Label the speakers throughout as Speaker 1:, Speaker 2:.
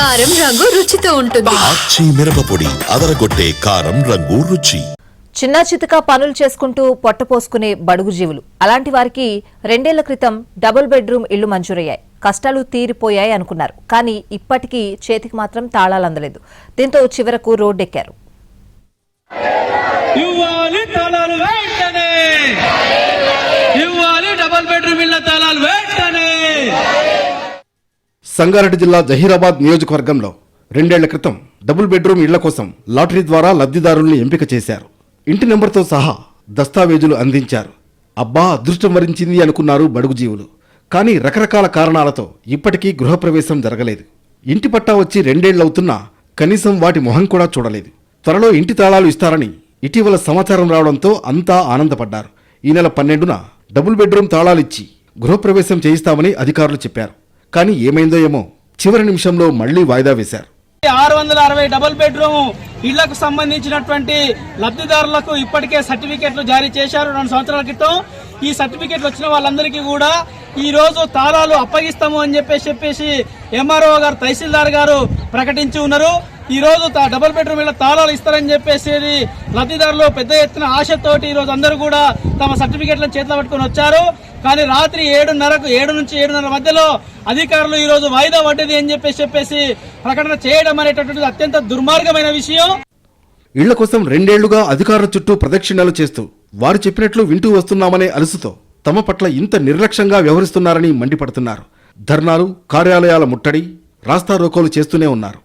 Speaker 1: కారం రంగు రుచితో ఉంటుంది.
Speaker 2: ఆచి మిరపపొడి అదరగొట్టే కారం రంగు రుచి.
Speaker 3: చిన్న చితక పనులు చేసుకుంటూ పొట్టపోసుకునే బడుగు జీవులు అలాంటి వారికి 2 ఏళ్ల క్రితం డబుల్ బెడ్రూమ్ ఇళ్లు మంజూరయ్యాయి. కష్టాలు తీరిపోయాయి అనుకున్నారు. కానీ ఇప్పటికీ చేతికి మాత్రం తాళాలు అందలేదు. దీంతో చివరకు రోడ్డెక్కారు.
Speaker 4: సంగారెడ్డి జిల్లా జహీరాబాద్ నియోజకవర్గంలో 2 ఏళ్ల క్రితం డబుల్ బెడ్రూమ్ ఇళ్ల కోసం లాటరీ ద్వారా లబ్ధిదారుల్ని ఎంపిక చేశారు. ఇంటి నెంబర్తో సహా దస్తావేజులు అందించారు. అబ్బా అదృష్టం వరించింది అనుకున్నారు బడుగు జీవులు. కానీ రకరకాల కారణాలతో ఇప్పటికీ గృహప్రవేశం జరగలేదు. ఇంటి పట్టా వచ్చి 2 ఏళ్లవుతున్నా కనీసం వాటి మొహం కూడా చూడలేదు. త్వరలో ఇంటి తాళాలు ఇస్తారని ఇటీవల సమాచారం రావడంతో అంతా ఆనందపడ్డారు. ఈ నెల 12న డబుల్ బెడ్రూమ్ తాళాలిచ్చి గృహప్రవేశం చేయిస్తామని అధికారులు చెప్పారు. కానీ ఏమైందో ఏమో చివరి నిమిషంలో మళ్లీ వాయిదా వేశారు.
Speaker 5: 660 డబుల్ బెడ్రూమ్ ఇళ్లకు సంబంధించినటువంటి లబ్ధిదారులకు ఇప్పటికే సర్టిఫికెట్లు జారీ చేశారు 2 సంవత్సరాల క్రితం. ఈ సర్టిఫికెట్లు వచ్చిన వాళ్ళందరికీ కూడా ఈ రోజు తాళాలు అప్పగిస్తాము అని చెప్పేసి ఎంఆర్ఓ గారు, తహసీల్దార్ గారు ప్రకటించి ఉన్నారు. ఈ రోజు డబుల్ బెడ్రూమ్ ఇళ్ల తాళాలు ఇస్తారని చెప్పేసి లబ్ధిదారులు పెద్ద ఎత్తున ఆశతోటి ఈ రోజు అందరూ కూడా తమ సర్టిఫికెట్లను చేతిలో పట్టుకుని వచ్చారు. కానీ రాత్రి 7:30కు 7 నుంచి 7:30 మధ్యలో అధికారులు ఈ రోజు వాయిదా పడ్డది అని చెప్పేసి ప్రకటన చేయడం అనేటటువంటిది అత్యంత దుర్మార్గమైన విషయం.
Speaker 4: ఇళ్ల కోసం 2 ఏళ్లుగా అధికారుల చుట్టూ ప్రదక్షిణాలు చేస్తూ వారు చెప్పినట్లు వింటూ వస్తున్నామనే అలసుతో తమ పట్ల ఇంత నిర్లక్ష్యంగా వ్యవహరిస్తున్నారని మండిపడుతున్నారు. ధర్నాలు, కార్యాలయాల ముట్టడి, రాస్తారోకోలు చేస్తూనే ఉన్నారు.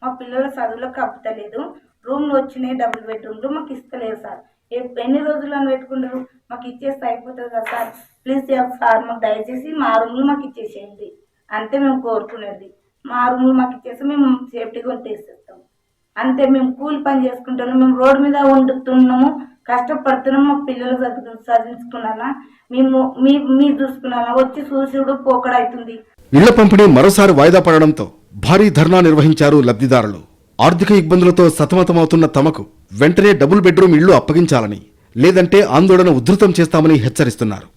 Speaker 6: మా పిల్లల చదువులకు అప్పుతలేదు. రూమ్లు వచ్చినాయి, డబుల్ బెడ్రూమ్లు మాకు ఇస్తలేదు సార్. ఎన్ని రోజులను పెట్టుకుంటారు? మాకు ఇచ్చేస్తే అయిపోతుంది కదా సార్. ప్లీజ్ సార్ మాకు దయచేసి మా రూమ్లు మాకు ఇచ్చేసేయండి. అంతే మేము కోరుకునేది. మా రూమ్లు మాకు ఇచ్చేసి మేము సేఫ్టీగా ఉంటేసేస్తాం. అంతే. మేము కూలి పని చేసుకుంటున్నాము, మేము రోడ్డు మీద వండుతున్నాము, కష్టపడుతున్నాము. మా పిల్లలు చదివించుకున్నానా, మీరు చూసుకున్నానా, వచ్చి చూసుడు పోకడవుతుంది.
Speaker 4: ఇళ్ల పంపిణీ మరోసారి వాయిదా పడడంతో భారీ ధర్నా నిర్వహించారు లబ్ధిదారులు. ఆర్థిక ఇబ్బందులతో సతమతమవుతున్న తమకు వెంటనే డబుల్ బెడ్రూమ్ ఇళ్లు అప్పగించాలని, లేదంటే ఆందోళన ఉధృతం చేస్తామని హెచ్చరిస్తున్నారు.